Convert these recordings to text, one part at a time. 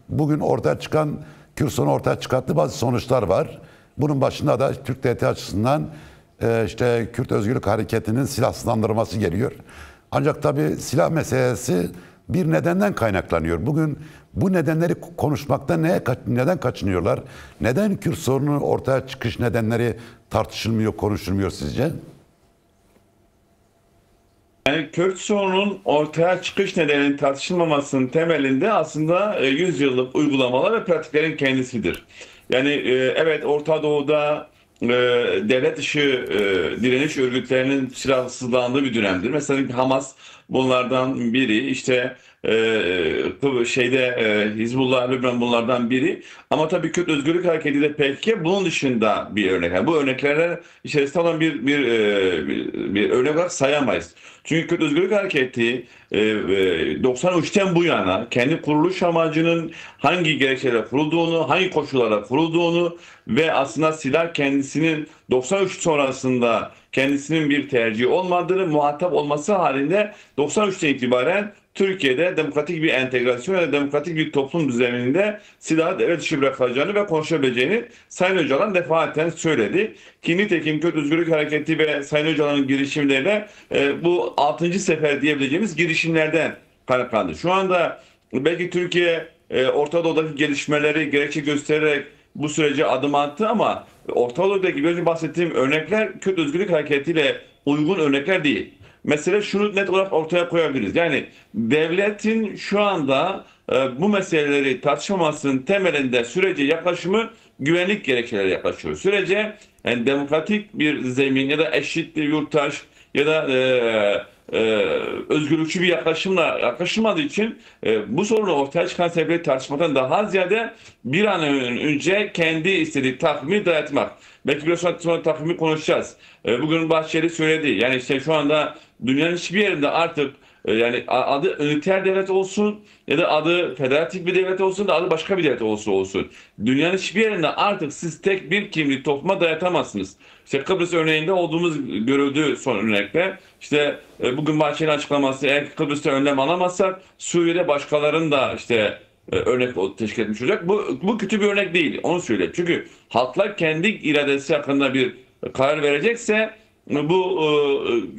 bugün ortaya çıkan Kürt sorunu ortaya çıkarttığı bazı sonuçlar var. Bunun başında da Türk devleti açısından işte Kürt Özgürlük Hareketi'nin silahsızlandırılması geliyor. Ancak tabii silah meselesi bir nedenden kaynaklanıyor. Bugün bu nedenleri konuşmakta neden kaçınıyorlar? Neden Kürt sorununun ortaya çıkış nedenleri tartışılmıyor, konuşulmuyor sizce? Yani Kürt sorunun ortaya çıkış nedeninin tartışılmamasının temelinde aslında 100 yıllık uygulamalar ve pratiklerin kendisidir. Yani evet, Orta Doğu'da devlet dışı direniş örgütlerinin silahsızlandığı bir dönemdir. Mesela Hamas bunlardan biri, işte Hizbullah, Lübnan bunlardan biri. Ama tabii Kürt Özgürlük Hareketi de PKK bunun dışında bir örnek. Yani bu örneklerden içerisinde olan bir örnek olarak sayamayız. Çünkü Kürt Özgürlük Hareketi 93'ten bu yana kendi kuruluş amacının hangi gerekçelerle kurulduğunu, hangi koşullara kurulduğunu ve aslında silah kendisinin 93 sonrasında kendisinin bir tercihi olmadığını, muhatap olması halinde 93'ten itibaren Türkiye'de demokratik bir entegrasyon ya da demokratik bir toplum düzeninde silahı devlet dışı bırakacağını ve konuşabileceğini Sayın Öcalan defaten söyledi. Ki nitekim Kürt Özgürlük Hareketi ve Sayın Öcalan'ın girişimleriyle bu 6. sefer diyebileceğimiz girişimlerden kaynaklandı. Şu anda belki Türkiye Orta Doğu'daki gelişmeleri gerekçe göstererek bu sürece adım attı ama Orta Doğu'daki biraz önce bahsettiğim örnekler Kürt Özgürlük Hareketi ile uygun örnekler değil. Mesele şunu net olarak ortaya koyabiliriz. Yani devletin şu anda bu meseleleri tartışmamasının temelinde sürece yaklaşımı güvenlik gerekçeleri yaklaşıyor. Sürece yani demokratik bir zemin ya da eşit bir yurttaş ya da özgürlükçü bir yaklaşımla yaklaşılmadığı için bu sorunu ortaya çıkan sebepleri tartışmadan daha ziyade bir an önce kendi istediği takvimi dayatmak. Belki biraz sonra takvimi konuşacağız. Bugün Bahçeli söyledi. Yani işte şu anda dünyanın hiçbir yerinde artık yani adı üniter devlet olsun ya da adı federatif bir devlet olsun da adı başka bir devlet olsun. Dünyanın hiçbir yerinde artık siz tek bir kimlik topluma dayatamazsınız. İşte Kıbrıs örneğinde olduğumuz görüldü son örnekte. İşte bugün Bahçeli'nin açıklaması, eğer Kıbrıs'ta önlem alamazsak Suriye'de başkalarının da işte örnek teşkil etmiş olacak. Bu kötü bir örnek değil. Onu söyleyeyim. Çünkü halklar kendi iradesi hakkında bir karar verecekse bu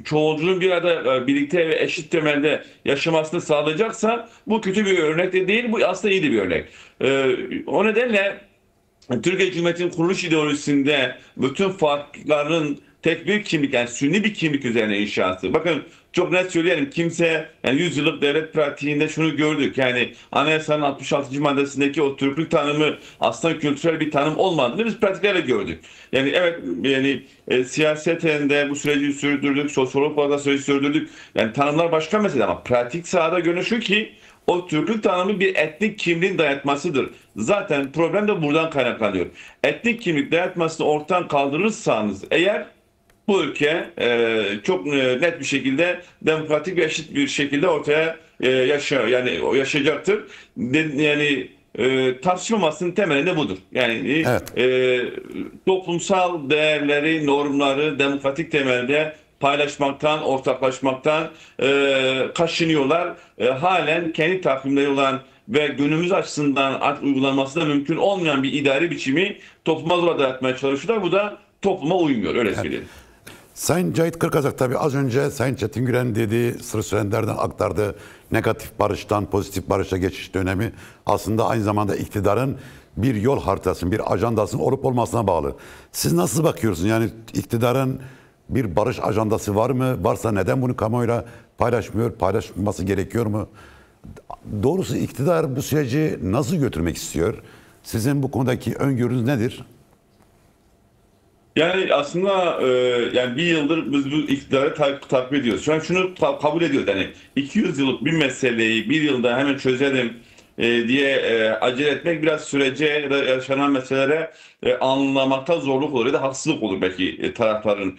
çoğulculuğun bir arada birlikte ve eşit temelde yaşamasını sağlayacaksa bu kötü bir örnek de değil. Bu aslında iyi de bir örnek. O nedenle Türkiye Cumhuriyeti'nin kuruluş ideolojisinde bütün farkların tek bir kimlik, yani sünni bir kimlik üzerine inşası. Bakın çok net söyleyelim, kimse yani 100 yıllık devlet pratiğinde şunu gördük. Yani anayasanın 66. maddesindeki o Türklük tanımı aslında kültürel bir tanım olmadığını biz pratiklerle gördük. Yani evet, yani siyaseten de bu süreci sürdürdük, sosyolog olarak da süreci sürdürdük. Yani tanımlar başka mesele ama pratik sahada görünüyor şu ki o Türklük tanımı bir etnik kimliğin dayatmasıdır. Zaten problem de buradan kaynaklanıyor. Etnik kimlik dayatmasını ortadan kaldırırsanız eğer bu ülke çok net bir şekilde demokratik ve eşit bir şekilde ortaya yani yaşayacaktır. Yani tartışmamasının temelinde budur. Yani Evet. toplumsal değerleri, normları demokratik temelde paylaşmaktan, ortaklaşmaktan kaçınıyorlar. Halen kendi takvimleri olan ve günümüz açısından artık uygulanması da mümkün olmayan bir idari biçimi topluma zor dayatmaya çalışıyorlar. Bu da topluma uymuyor, öyle Evet. söyleyeyim. Sayın Cahit Kırkazak tabii az önce Sayın Çetin Güren dediği Sır Sürender'den aktardığı negatif barıştan pozitif barışa geçiş dönemi aslında aynı zamanda iktidarın bir yol haritasının, bir ajandasının olup olmasına bağlı. Siz nasıl bakıyorsunuz? Yani iktidarın bir barış ajandası var mı? Varsa neden bunu kamuoyuyla paylaşmıyor? Paylaşılması gerekiyor mu? Doğrusu iktidar bu süreci nasıl götürmek istiyor? Sizin bu konudaki öngörünüz nedir? Yani aslında yani bir yıldır biz bu iktidarı takip ediyoruz. Şu an şunu kabul ediyoruz. Yani 200 yıllık bir meseleyi bir yılda hemen çözelim diye acele etmek biraz sürece ya da yaşanan meselelere anlamakta zorluk olur ya da haksızlık olur belki tarafların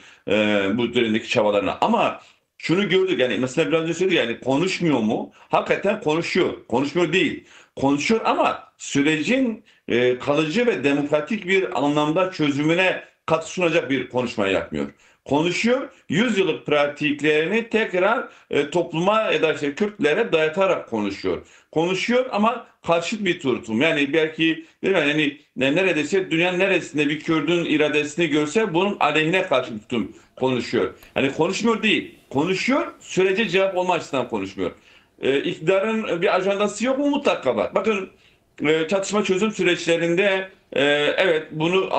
bu üzerindeki çabalarına. Ama şunu gördük, yani mesela biraz önce söyledik, yani konuşmuyor mu? Hakikaten konuşuyor. Konuşmuyor değil. Konuşuyor ama sürecin kalıcı ve demokratik bir anlamda çözümüne katkı sunacak bir konuşmayı yapmıyor. Konuşuyor, 100 yıllık pratiklerini tekrar topluma ya da işte Kürtlere dayatarak konuşuyor. Konuşuyor ama karşıt bir tutum. Yani belki değil mi? Yani neredeyse dünyanın neresinde bir Kürt'ün iradesini görse bunun aleyhine karşı bir tutum konuşuyor. Yani konuşmuyor değil. Konuşuyor, sürece cevap olma açısından konuşmuyor. İktidarın bir ajandası yok mu? Mutlaka var. Bakın çatışma çözüm süreçlerinde evet bunu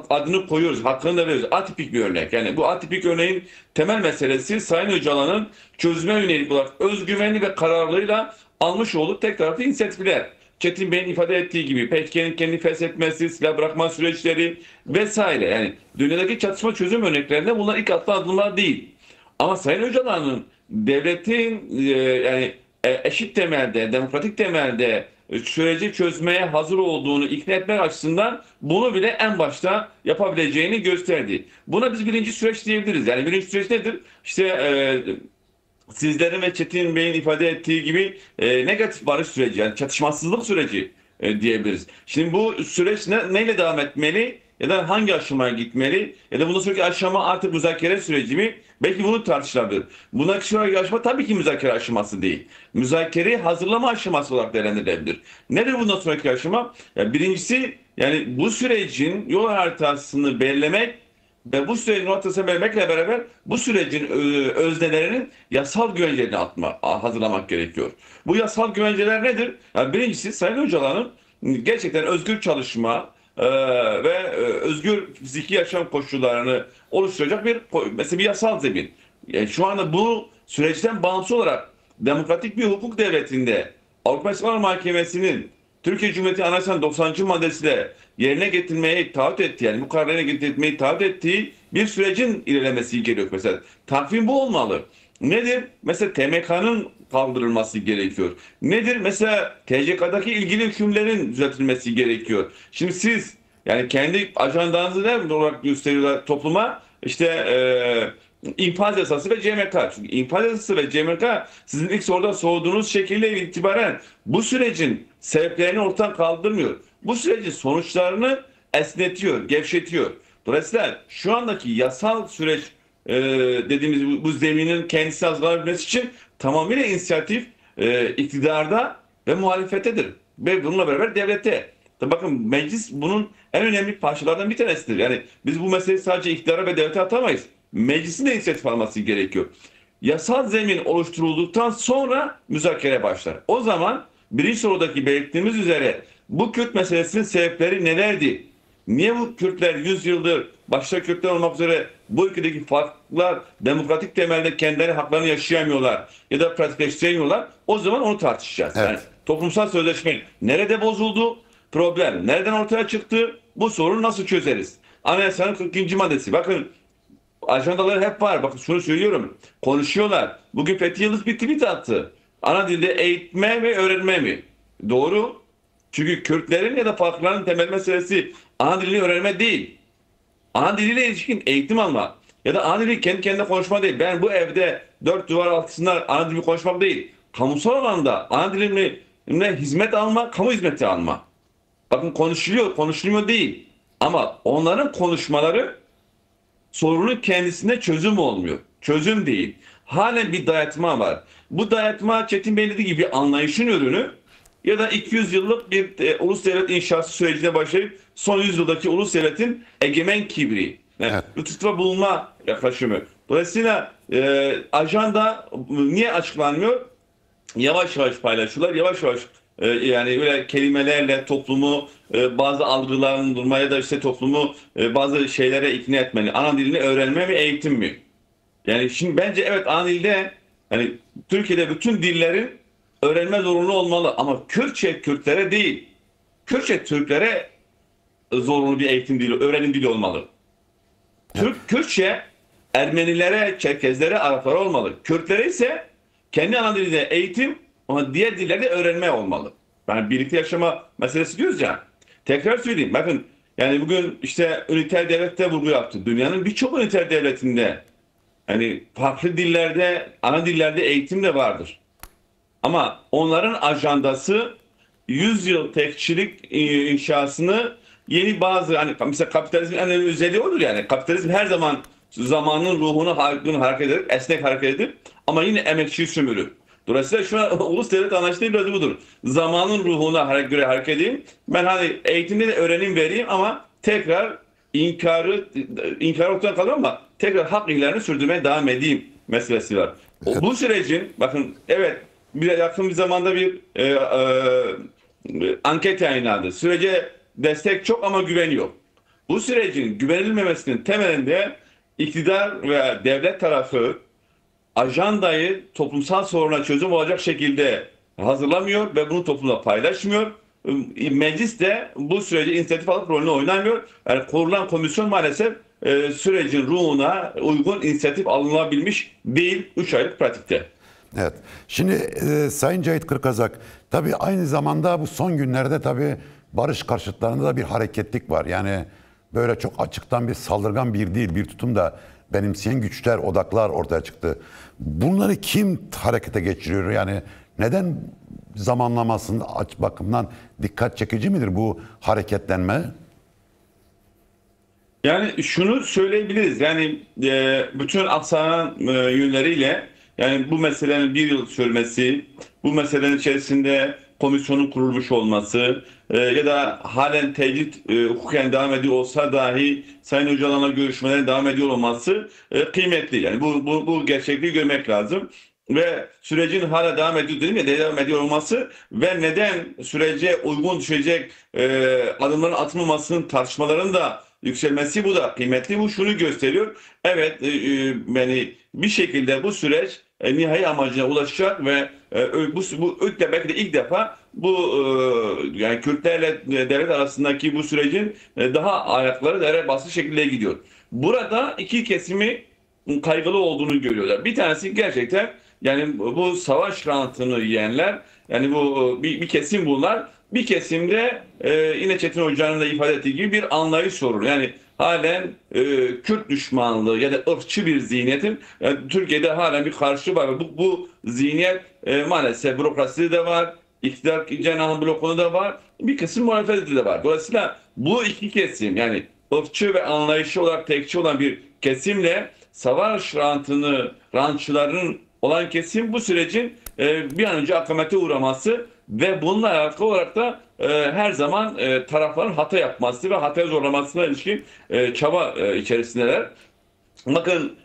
adını koyuyoruz, hakkını da veriyoruz. Atipik bir örnek. Yani bu atipik örneğin temel meselesi Sayın Öcalan'ın çözüme yönelik olarak özgüvenli ve kararlılığıyla almış olduğu tek taraflı inisiyatifler. Çetin Bey'in ifade ettiği gibi PKK'nin kendi feshetmesi, silah bırakma süreçleri vesaire. Yani dünyadaki çatışma çözüm örneklerinde bunlar ilk atlı adımlar değil. Ama Sayın Öcalan'ın devletin yani eşit temelde, demokratik temelde süreci çözmeye hazır olduğunu ikna etmek açısından bunu bile en başta yapabileceğini gösterdi. Buna biz birinci süreç diyebiliriz. Yani birinci süreç nedir? İşte sizlerin ve Çetin Bey'in ifade ettiği gibi negatif barış süreci, yani çatışmasızlık süreci diyebiliriz. Şimdi bu süreç neyle devam etmeli ya da hangi aşamaya gitmeli ya da bundan sonraki aşama artık müzakere süreci mi? Belki bunu tartışılabilir. Bundan sonraki aşama tabii ki müzakere aşaması değil. Müzakereyi hazırlama aşaması olarak değerlendirilebilir. Nedir bundan sonraki aşama? Yani birincisi yani bu sürecin yol haritasını belirlemek ve bu sürecin ortasına vermekle beraber bu sürecin öznelerinin yasal güvencelerini hazırlamak gerekiyor. Bu yasal güvenceler nedir? Yani birincisi Sayın Öcalan'ın gerçekten özgür çalışma ve özgür fiziki yaşam koşullarını oluşturacak mesela bir yasal zemin. Yani şu anda bu süreçten bağımsız olarak demokratik bir hukuk devletinde Avrupa İnsan Mahkemesi'nin Türkiye Cumhuriyeti Anayasası'nın 90. maddesiyle yerine getirmeye taahhüt ettiği, yani bu kararı getirmeyi taahhüt ettiği bir sürecin ilerlemesi gerekiyor mesela. Takvim bu olmalı. Nedir? Mesela TMK'nın kaldırılması gerekiyor. Nedir? Mesela TCK'daki ilgili hükümlerin düzeltilmesi gerekiyor. Şimdi siz yani kendi ajandanızı ne olarak gösteriyorlar topluma? İşte infaz yasası ve CMK. Çünkü infaz yasası ve CMK sizin ilk soruda sorduğunuz şekilde itibaren bu sürecin sebeplerini ortadan kaldırmıyor. Bu sürecin sonuçlarını esnetiyor, gevşetiyor. Dolayısıyla şu andaki yasal süreç dediğimiz bu zeminin kendisi hazırlanabilmesi için tamamıyla inisiyatif iktidarda ve muhalefetedir. Ve bununla beraber devlete. Tabii bakın meclis bunun en önemli parçalardan bir tanesidir. Yani biz bu meseleyi sadece iktidara ve devlete atamayız. Meclisin de inisiyatif alması gerekiyor. Yasal zemin oluşturulduktan sonra müzakere başlar. O zaman birinci sorudaki belirttiğimiz üzere bu Kürt meselesinin sebepleri nelerdi? Niye bu Kürtler 100 yıldır başta Kürtler olmak üzere bu ülkedeki farklılar demokratik temelde kendileri haklarını yaşayamıyorlar ya da pratikleştiremiyorlar? O zaman onu tartışacağız. Evet. Yani toplumsal sözleşme nerede bozuldu? Problem nereden ortaya çıktı? Bu sorunu nasıl çözeriz? Anayasanın 40. maddesi. Bakın ajandaları hep var. Bakın şunu söylüyorum. Konuşuyorlar. Bugün Fethi Yıldız bir tweet attı. Ana dilde eğitme ve öğrenme mi? Doğru. Çünkü Kürtlerin ya da farklıların temel meselesi ana dilini öğrenme değil. Ana diliyle ilişkin eğitim alma. Ya da ana dili kendi kendine konuşma değil. Ben bu evde dört duvar altında ana dilimi konuşmak değil. Kamusal alanda ana dilimle hizmet alma, kamu hizmeti alma. Bakın konuşuluyor, konuşulmuyor değil. Ama onların konuşmaları sorunun kendisinde çözüm olmuyor. Çözüm değil. Halen bir dayatma var. Bu dayatma Çetin Bey dediği gibi anlayışın ürünü ya da 200 yıllık bir ulus devlet inşası sürecine başlayıp son yüzyıldaki ulus devletin egemen kibri. Yani Evet. lütufta bulunma yaklaşımı. Dolayısıyla ajanda niye açıklanmıyor? Yavaş yavaş paylaşıyorlar. Yavaş yavaş yani öyle kelimelerle toplumu bazı algılandırmaya da işte toplumu bazı şeylere ikna etmeli. Ana dilini öğrenme mi, eğitim mi? Yani şimdi bence evet ana dilde hani Türkiye'de bütün dillerin öğrenme zorunlu olmalı ama Kürtçe Kürtlere değil. Kürtçe Türklere zorunlu bir eğitim dili, öğrenim dili olmalı. Kürtçe Ermenilere, Çerkezlere, Araplara olmalı. Kürtlere ise kendi ana dilinde eğitim ama diğer dillerde öğrenme olmalı. Yani birlikte yaşama meselesi diyoruz ya. Tekrar söyleyeyim. Bakın yani bugün işte üniter devlette vurgu yaptı. Dünyanın birçok üniter devletinde yani farklı dillerde, ana dillerde eğitim de vardır. Ama onların ajandası 100 yıl tekçilik inşasını yeni bazı hani mesela kapitalizmin en önemli özelliği odur yani. Kapitalizm her zaman zamanın ruhunu hareket edip, esnek hareket edip ama yine emekçi sömürü. Dolayısıyla şu an ulus devlet anlayışı biraz budur. Zamanın ruhuna göre hareket edeyim. Ben hani eğitimde de öğrenim vereyim ama tekrar inkar ortadan kalıyor ama tekrar hak ihlarini sürdürmeye devam edeyim meselesi var. Bu sürecin bakın evet yakın bir zamanda bir anket yayınlandı. Sürece destek çok ama güven yok. Bu sürecin güvenilmemesinin temelinde iktidar ve devlet tarafı ajandayı toplumsal soruna çözüm olacak şekilde hazırlamıyor ve bunu toplumla paylaşmıyor. Meclis de bu sürece inisiyatif alıp rolünü oynamıyor. Yani kurulan komisyon maalesef sürecin ruhuna uygun inisiyatif alınabilmiş değil 3 aylık pratikte. Evet. Şimdi Sayın Cahit Kırkazak, tabii aynı zamanda bu son günlerde tabii barış karşıtlarında da bir hareketlik var. Yani böyle çok açıktan bir saldırgan bir değil, bir tutum da benimseyen güçler, odaklar ortaya çıktı. Bunları kim harekete geçiriyor? Yani neden zamanlamasının bakımından dikkat çekici midir bu hareketlenme? Yani şunu söyleyebiliriz. Yani bütün aksanan yönleriyle yani bu meselenin bir yıl sürmesi, bu meselenin içerisinde komisyonun kurulmuş olması ya da halen tecrit hukuken devam ediyor olsa dahi Sayın Öcalan'la görüşmelerin devam ediyor olması kıymetli. Yani bu gerçekliği görmek lazım. Ve sürecin hala devam ediyor dedim ya devam ediyor olması ve neden sürece uygun düşecek adımların atılmamasının tartışmaların da yükselmesi bu da kıymetli. Bu şunu gösteriyor. Evet yani bir şekilde bu süreç nihai amacına ulaşacak ve bu belki de ilk defa bu yani Kürtlerle devlet arasındaki bu sürecin daha ayakları yere baslı şekilde gidiyor. Burada iki kesimi kaygılı olduğunu görüyorlar. Bir tanesi gerçekten yani bu savaş rantını yiyenler yani bu bir kesim bunlar. Bir kesimde yine Çetin Hoca'nın da ifade ettiği gibi bir anlayış sorunu. Yani halen Kürt düşmanlığı ya da ırkçı bir zihniyetin yani Türkiye'de halen bir karşı var. Bu zihniyet maalesef bürokraside de var. İktidar cenahı blokunda da var. Bir kısım muhalefette de var. Dolayısıyla bu iki kesim yani ırkçı ve anlayışı olarak tekçi olan bir kesimle savaş rantçıların olan kesim bu sürecin bir an önce akamete uğraması ve bununla alakalı olarak da her zaman tarafların hata yapması ve hataya zorlamasına ilişkin çaba içerisindeler. Bakın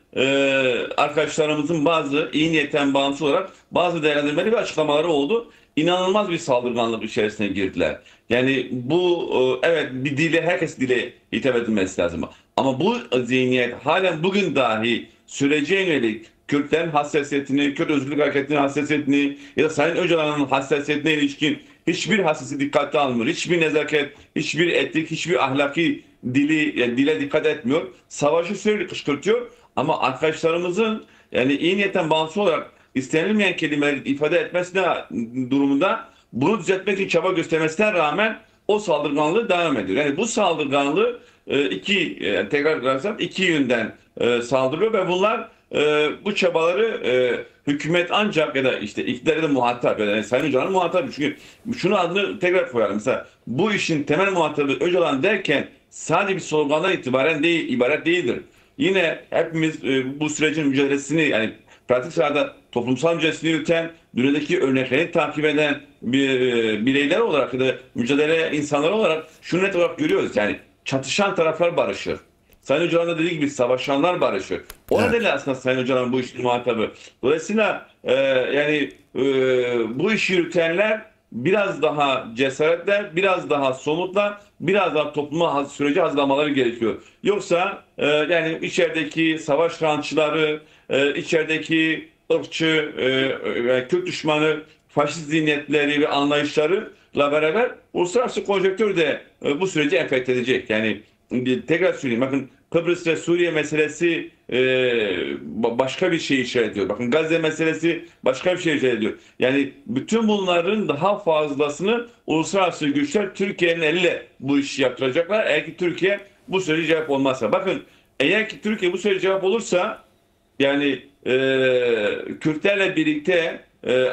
arkadaşlarımızın bazı iyi niyetten bağımsız olarak bazı değerlendirmeleri ve açıklamaları oldu. İnanılmaz bir saldırganlık içerisine girdiler. Yani bu evet bir dile herkes dile hitap edilmesi lazım. Ama bu zihniyet halen bugün dahi sürece yönelik Kürtlerin hassasiyetini, Kürt Özgürlük Hareketi'nin hassasiyetini ya da Sayın Öcalan'ın hassasiyetine ilişkin hiçbir hassasiyet dikkate almıyor. Hiçbir nezaket, hiçbir etik, hiçbir ahlaki dile dikkat etmiyor. Savaşı sürekli kışkırtıyor ama arkadaşlarımızın yani iyi niyetten bağımsız olarak istenilmeyen kelimeleri ifade etmesine durumunda bunu düzeltmek için çaba göstermesine rağmen o saldırganlığı devam ediyor. Yani bu saldırganlığı tekrar iki yönden saldırıyor ve bunlar bu çabaları hükümet ancak ya da işte iktidarı da muhatap yani Sayın Öcalan'ın muhatabı. Çünkü şunu adını tekrar koyalım. Mesela bu işin temel muhatabı Öcalan derken sadece bir slogandan ibaret değildir. Yine hepimiz bu sürecin mücadelesini yani pratik sahada toplumsal mücadelesini yürüten, dünyadaki örnekleri takip eden bireyler olarak ya da mücadele insanları olarak şunu net olarak görüyoruz. Yani çatışan taraflar barışır. Sayın Öcalan da dediği gibi savaşanlar barışır. O Evet. nedenle aslında Sayın Öcalan bu işin muhatabı. Dolayısıyla yani bu işi yürütenler biraz daha cesaretler, biraz daha somutlar, biraz daha topluma süreci hazırlamaları gerekiyor. Yoksa yani içerideki savaş rantçıları, içerideki ırkçı, Kürt düşmanı, faşist zihniyetleri ve anlayışlarıyla beraber uluslararası konjonktür de bu süreci enfekte edecek. Yani tekrar söyleyeyim bakın Kıbrıs ve Suriye meselesi başka bir şey işaret ediyor. Bakın Gazze meselesi başka bir şey işaret ediyor. Yani bütün bunların daha fazlasını uluslararası güçler Türkiye'nin eliyle bu işi yaptıracaklar. Eğer ki Türkiye bu sürece cevap olmazsa. Bakın eğer ki Türkiye bu sürece cevap olursa yani Kürtlerle birlikte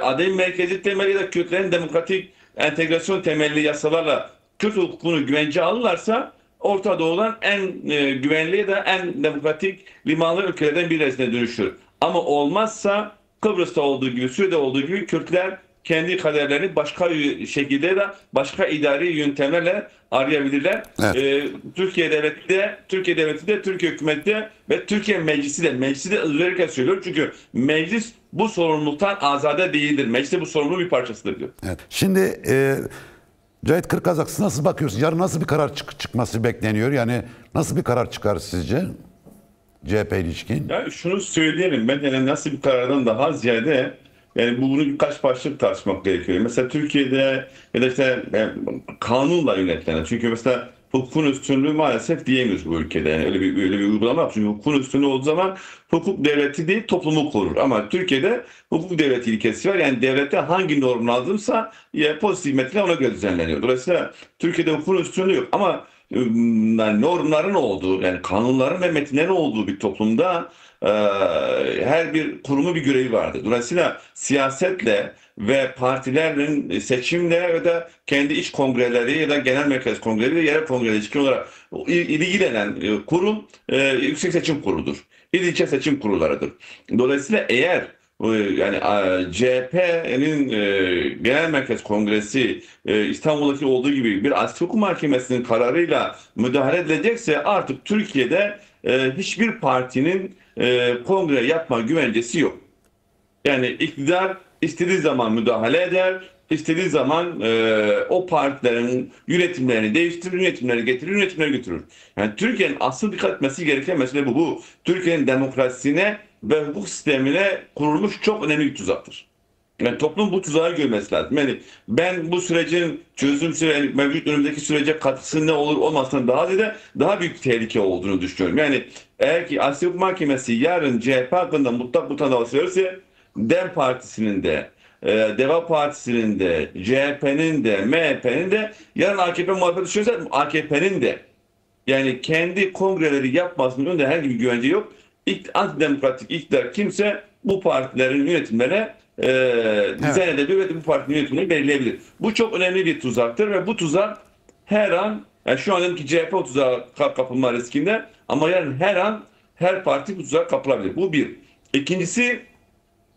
adem merkezi temeli ya da Kürtlerin demokratik entegrasyon temelli yasalarla Kürt hukukunu güvence alırlarsa Orta Doğu'dan en güvenli de en demokratik limanlı ülkelerden birisine dönüşür. Ama olmazsa Kıbrıs'ta olduğu gibi, Suriye'de olduğu gibi Kürtler kendi kaderlerini başka şekilde de başka idari yöntemlerle arayabilirler. Evet. Türkiye hükümeti de ve Türkiye meclisi de özellikle söylüyor. Çünkü meclis bu sorumluluktan azade değildir. Meclis de bu sorumluluğun bir parçasıdır diyor. Evet. Şimdi Cahit Kırkazak, siz nasıl bakıyorsunuz? Yarın nasıl bir karar çıkması bekleniyor? Yani nasıl bir karar çıkar sizce CHP ilişkin? Yani şunu söyleyelim, ben yani nasıl bir karardan daha ziyade yani bunu birkaç başlık tartışmak gerekiyor. Mesela Türkiye'de ya da işte kanunla yönetilen, çünkü mesela hukukun üstünlüğü maalesef diyemiyoruz bu ülkede. Yani öyle bir uygulama yok. Çünkü hukukun üstünlüğü olduğu zaman hukuk devleti değil toplumu korur. Ama Türkiye'de hukuk devleti ilkesi var. Yani devlette hangi norm lazımsa ya pozitif metinle ona göre düzenleniyor. Dolayısıyla Türkiye'de hukukun üstünlüğü yok. Ama yani normların olduğu, yani kanunların ve metinlerin olduğu bir toplumda her bir kurumu bir görevi vardır. Dolayısıyla siyasetle ve partilerin seçimle ve de kendi iç kongreleri ya da genel merkez kongreleri ve yerel kongreleri ilişkin olarak ilgilenen kurum Yüksek Seçim Kurulu'dur. İlçe seçim kurullarıdır. Dolayısıyla eğer yani CHP'nin Genel Merkez Kongresi İstanbul'daki olduğu gibi bir Asya Hukuk Mahkemesi'nin kararıyla müdahale edilecekse artık Türkiye'de hiçbir partinin kongre yapma güvencesi yok. Yani iktidar istediği zaman müdahale eder, istediği zaman o partilerin yönetimlerini değiştirir, yönetimleri getirir, yönetimleri götürür. Yani Türkiye'nin asıl dikkat etmesi gereken mesele bu. Bu Türkiye'nin demokrasisine ve hukuk sistemine kurulmuş çok önemli bir tuzaktır. Yani toplum bu tuzağı görmesi lazım. Yani ben bu sürecin mevcut önümüzdeki sürece katkısı ne olur olmasından daha büyük bir tehlike olduğunu düşünüyorum. Yani eğer ki Asya Hukuk Mahkemesi yarın CHP hakkında mutlak mutanavası verirse DEM Partisi'nin de Deva Partisi'nin de CHP'nin de MHP'nin de yarın AKP muhalefeti düşünürse AKP'nin de yani kendi kongreleri yapmasının önünde herhangi bir güvence yok. Antidemokratik iktidar kimse bu partilerin yönetimlerine dizayn edebilir ve bu partinin yönetimini belirleyebilir. Bu çok önemli bir tuzaktır ve bu tuzak her an, yani şu andaki CHP o tuzağa kapılma riskinde, ama yarın her an her parti bu tuzağa kapılabilir. Bu bir. İkincisi,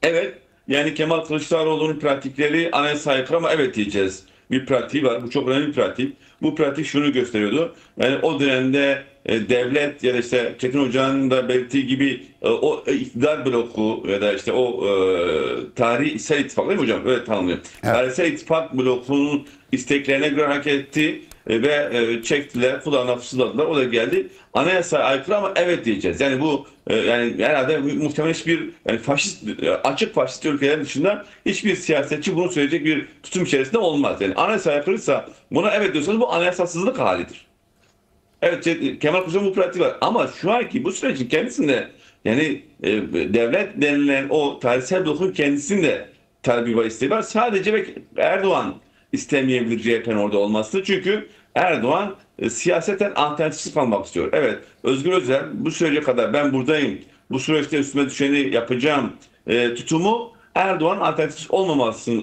evet, yani Kemal Kılıçdaroğlu'nun pratikleri anayasaya aykırı ama evet diyeceğiz. Bir pratiği var. Bu çok önemli bir pratik. Bu pratik şunu gösteriyordu. Yani o dönemde devlet ya da işte Çetin Hoca'nın da belirttiği gibi o iktidar bloku ya da işte o tarihsel ittifak değil mi hocam? Öyle tanımlıyor. Evet. Tarihsel ittifak blokunun isteklerine göre hareket etti ve çektiler, kulağına fısıldadılar. O da geldi. Anayasaya aykırı ama evet diyeceğiz. Yani bu yani herhalde muhtemelen hiçbir yani açık faşist ülkelerin dışında hiçbir siyasetçi bunu söyleyecek bir tutum içerisinde olmaz. Yani anayasaya aykırıysa buna evet diyorsanız bu anayasasızlık halidir. Evet, Kemal Kılıçdaroğlu bu pratiği var. Ama şu anki bu sürecin kendisinde yani devlet denilen o tarihsel blokun kendisinde tabii bir isteği var. Sadece Erdoğan istemeyebilir CHP'nin orada olmasını. Çünkü Erdoğan siyaseten alternatifsiz kalmak istiyor. Evet, Özgür Özel bu sürece kadar ben buradayım, bu süreçte üstüme düşeni yapacağım tutumu Erdoğan alternatif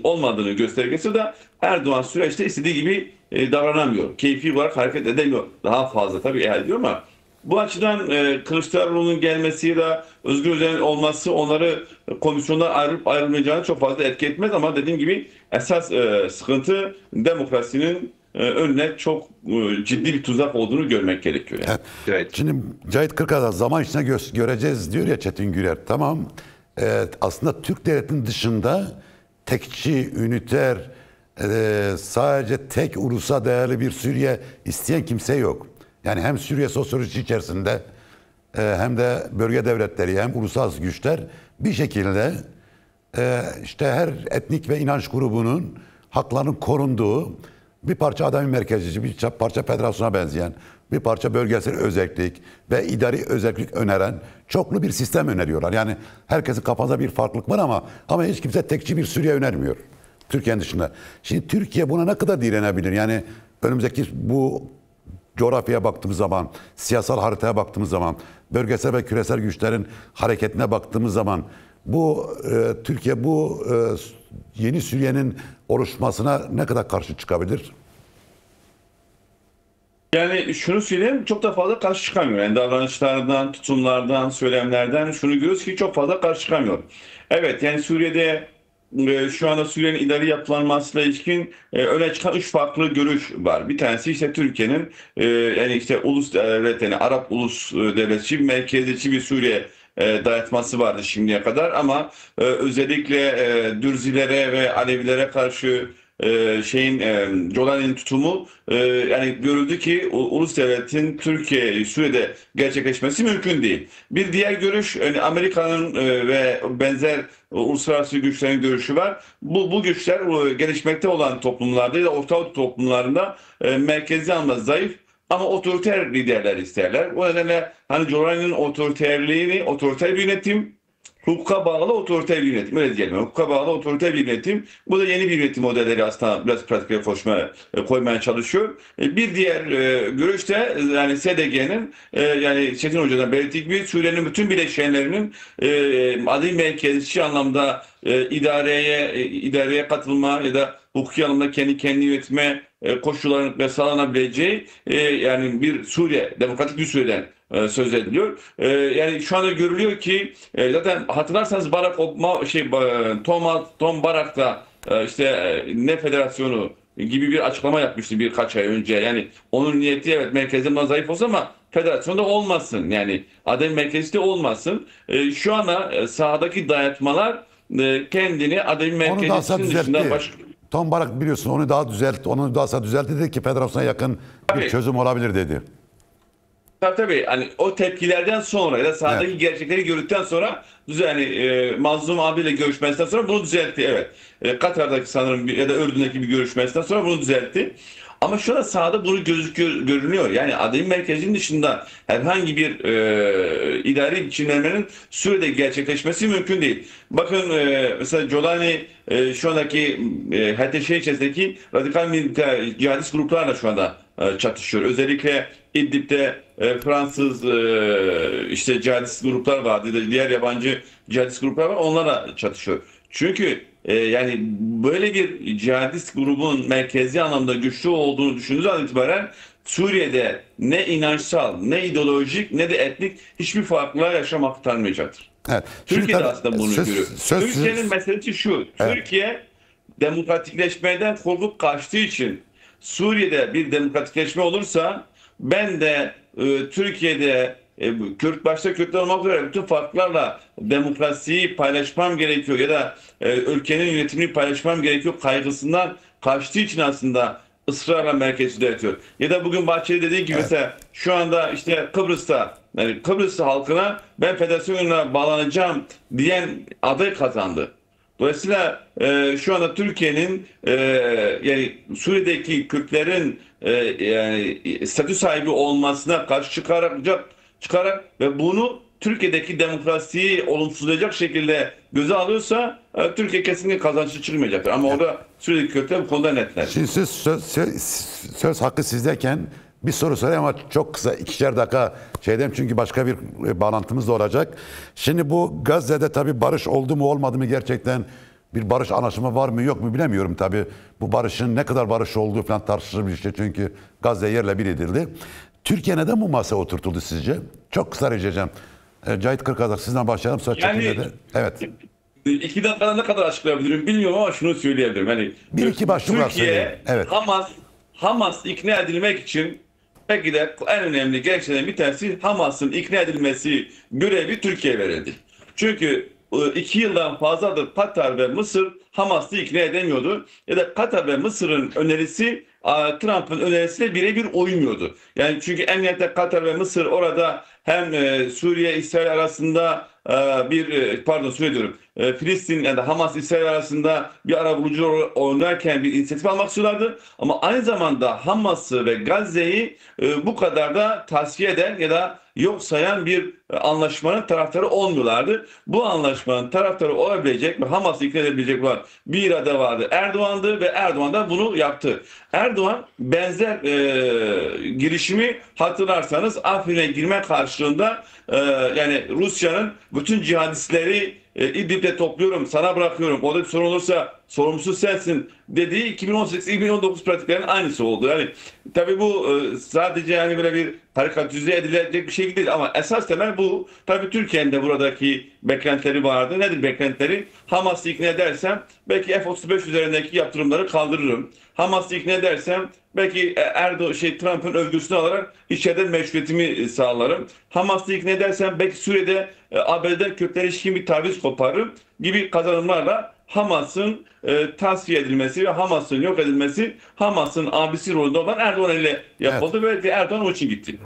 olmadığını göstergesi de Erdoğan süreçte istediği gibi davranamıyor. Keyfi olarak hareket edemiyor. Daha fazla tabii ediyor ama bu açıdan Kılıçdaroğlu'nun gelmesi ya da Özgür Özel'in olması onları komisyondan ayrılıp ayrılmayacağını çok fazla etki etmez, ama dediğim gibi esas sıkıntı demokrasinin önüne çok ciddi bir tuzak olduğunu görmek gerekiyor. Yani. Evet. Şimdi Cahit Kırkazak zaman içinde göreceğiz diyor ya Çetin Güler. Tamam. Aslında Türk devletinin dışında tekçi, üniter, sadece tek ulusa değerli bir Suriye isteyen kimse yok. Yani hem Suriye sosyolojisi içerisinde hem de bölge devletleri hem ulusal güçler bir şekilde işte her etnik ve inanç grubunun haklarının korunduğu bir parça adami merkezci, bir parça federasyona benzeyen, bir parça bölgesel özellik ve idari özellik öneren çoklu bir sistem öneriyorlar. Yani herkesin kafasında bir farklılık var ama hiç kimse tekçi bir Suriye önermiyor. Türkiye'nin dışında. Şimdi Türkiye buna ne kadar direnebilir? Yani önümüzdeki bu coğrafyaya baktığımız zaman, siyasal haritaya baktığımız zaman, bölgesel ve küresel güçlerin hareketine baktığımız zaman Türkiye bu yeni Suriye'nin oluşmasına ne kadar karşı çıkabilir? Yani şunu söyleyeyim, çok da fazla karşı çıkamıyor. Yani davranışlardan, tutumlardan, söylemlerden şunu görüyoruz ki çok fazla karşı çıkamıyor. Evet, yani Suriye'de şu anda Suriye'nin idari yapılanmasıyla ilişkin öne çıkan üç farklı görüş var. Bir tanesi işte Türkiye'nin yani işte ulus devlet, yani Arap ulus devletçi, merkezci bir Suriye dayatması vardı şimdiye kadar, ama özellikle Dürzilere ve Alevilere karşı Jolani'nin tutumu yani görüldü ki ulus devletin Türkiye, Suriye'de gerçekleşmesi mümkün değil. Bir diğer görüş, yani Amerika'nın ve benzer uluslararası güçlerin görüşü var. Bu güçler gelişmekte olan toplumlarda ya da Orta Doğu toplumlarında merkezi anlamda zayıf ama otoriter liderler isterler. O nedenle hani Jolani'nin otoriterliğini, otoriter bir yönetim, hukuka bağlı otoriter bir yönetim. Öyle diyelim. Hukuka bağlı otoriter bir yönetim. Bu da yeni bir yönetim modelleri aslında biraz pratiğe koymaya çalışıyor. Bir diğer görüş de yani SDG'nin yani Çetin Hoca'dan belirttiği gibi Suriye'nin bütün bileşenlerinin adil merkezci anlamda idareye katılma ya da hukuki anlamda kendi yönetme koşullarının ve sağlanabileceği yani bir Suriye, demokratik bir Suriye'den söz ediliyor. Yani şu anda görülüyor ki zaten hatırlarsanız Tom Barak da işte ne federasyonu gibi bir açıklama yapmıştı birkaç ay önce. Yani onun niyeti evet merkezden zayıf olsa ama federasyonda olmasın. Yani adem merkezi de olmasın. Şu anda sahadaki dayatmalar kendini adem Onu daha merkezinin dışında düzeltti. Tom Barak biliyorsun onu daha düzeltti dedi ki federasyona yakın bir Tabii. çözüm olabilir dedi. Tabii hani o tepkilerden sonra ya da sahadaki Evet. gerçekleri gördükten sonra yani Mazlum abiyle görüşmesinden sonra bunu düzeltti, evet. Katar'daki sanırım ya da Ürdün'deki bir görüşmesinden sonra bunu düzeltti. Ama şu an sahada bunu görünüyor. Yani adayın merkezinin dışında herhangi bir idari biçimlenmenin sürede gerçekleşmesi mümkün değil. Bakın mesela Jolani şu andaki HTŞ içerisindeki radikal cihadist gruplarla şu anda çatışıyor. Özellikle İdlib'de Fransız işte cihadist gruplar vardı, diğer yabancı cihadist gruplar var, onlarla çatışıyor. Çünkü yani böyle bir cihadist grubun merkezi anlamda güçlü olduğunu düşündüğünüz an itibaren Suriye'de ne inançsal, ne ideolojik, ne de etnik hiçbir farklılığa yaşam aktarmayacaktır. Evet. Türkiye de tabii aslında bunu görüyor. Türkiye'nin meselesi şu, Evet. Türkiye demokratikleşmeden korkup kaçtığı için Suriye'de bir demokratikleşme olursa ben de Türkiye'de başta Kürtler olmak üzere bütün farklarla demokrasiyi paylaşmam gerekiyor ya da ülkenin yönetimini paylaşmam gerekiyor kaygısından kaçtığı için aslında ısrarla merkezci yatıyor. Ya da bugün Bahçeli dediği gibi mesela şu anda işte Kıbrıs'ta yani Kıbrıs halkına ben federasyona bağlanacağım diyen aday kazandı. Dolayısıyla şu anda Türkiye'nin yani Suriye'deki Kürtlerin yani statü sahibi olmasına karşı çıkarak ve bunu Türkiye'deki demokrasiyi olumsuzlayacak şekilde göze alıyorsa Türkiye kesinlikle kazançlı çıkmayacaktır. Ama orada Suriye'deki Kürtler bu konuda netler. Şimdi siz söz hakkı sizdeyken bir soru sorayım ama çok kısa 2'şer dakika çünkü başka bir bağlantımız da olacak. Şimdi bu Gazze'de tabii barış oldu mu olmadı mı gerçekten bir barış anlaşma var mı yok mu bilemiyorum tabii. Bu barışın ne kadar barış olduğu falan tartışılır bir şey çünkü Gazze yerle bir edildi. Türkiye neden bu masaya oturtuldu sizce? Çok kısa rica edeceğim. Cahit Kırkazak sizden başlayalım. Sonra Yani evet. 2 dakikada ne kadar açıklayabilirim bilmiyorum ama şunu söyleyebilirim. Hani Bir iki başlık var Türkiye söyleyin. Evet. Hamas ikna edilmek için belki de en önemli gerekçelerden bir tanesi Hamas'ın ikna edilmesi görevi Türkiye'ye verildi. Çünkü 2 yıldan fazladır Katar ve Mısır Hamas'ı ikna edemiyordu. Ya da Katar ve Mısır'ın önerisi Trump'ın önerisiyle birebir uymuyordu. Yani çünkü emniyette Katar ve Mısır orada hem Suriye İsrail arasında Suriye diyorum. Filistin yani Hamas İsrail arasında bir arabulucu oynarken bir inisiyatif almak istiyorlardı. Ama aynı zamanda Hamas'ı ve Gazze'yi bu kadar da tasfiye eden ya da yok sayan bir anlaşmanın taraftarı olmuyorlardı. Bu anlaşmanın taraftarı olabilecek ve Hamas'ı ikna edebilecek olan bir irade vardı. Erdoğan'dı ve Erdoğan da bunu yaptı. Erdoğan benzer girişimi hatırlarsanız Afrin'e girme karşılığında yani Rusya'nın bütün cihadistleri İdlib'de topluyorum, sana bırakıyorum. Orada bir sorun olursa sorumlusu sensin dediği 2018-2019 pratiklerinin aynısı oldu. Yani tabii bu sadece yani böyle bir karikatürize edilecek bir şey değil ama esas temel bu. Tabii Türkiye'nin de buradaki beklentileri vardı. Nedir beklentileri? Hamas'ı ikna edersem belki F-35 üzerindeki yaptırımları kaldırırım. Hamas'ı ikna edersem belki Trump'ın övgüsünü alarak içeriden meşruiyetimi sağlarım. Hamas'ı ikna edersem belki Suriye'de ABD'den Kürtlere ilişkin bir taviz koparırım gibi kazanımlarla Hamas'ın tasfiye edilmesi ve Hamas'ın yok edilmesi Hamas'ın abisi rolünde olan Erdoğan ile yapıldı ve Erdoğan o için gitti.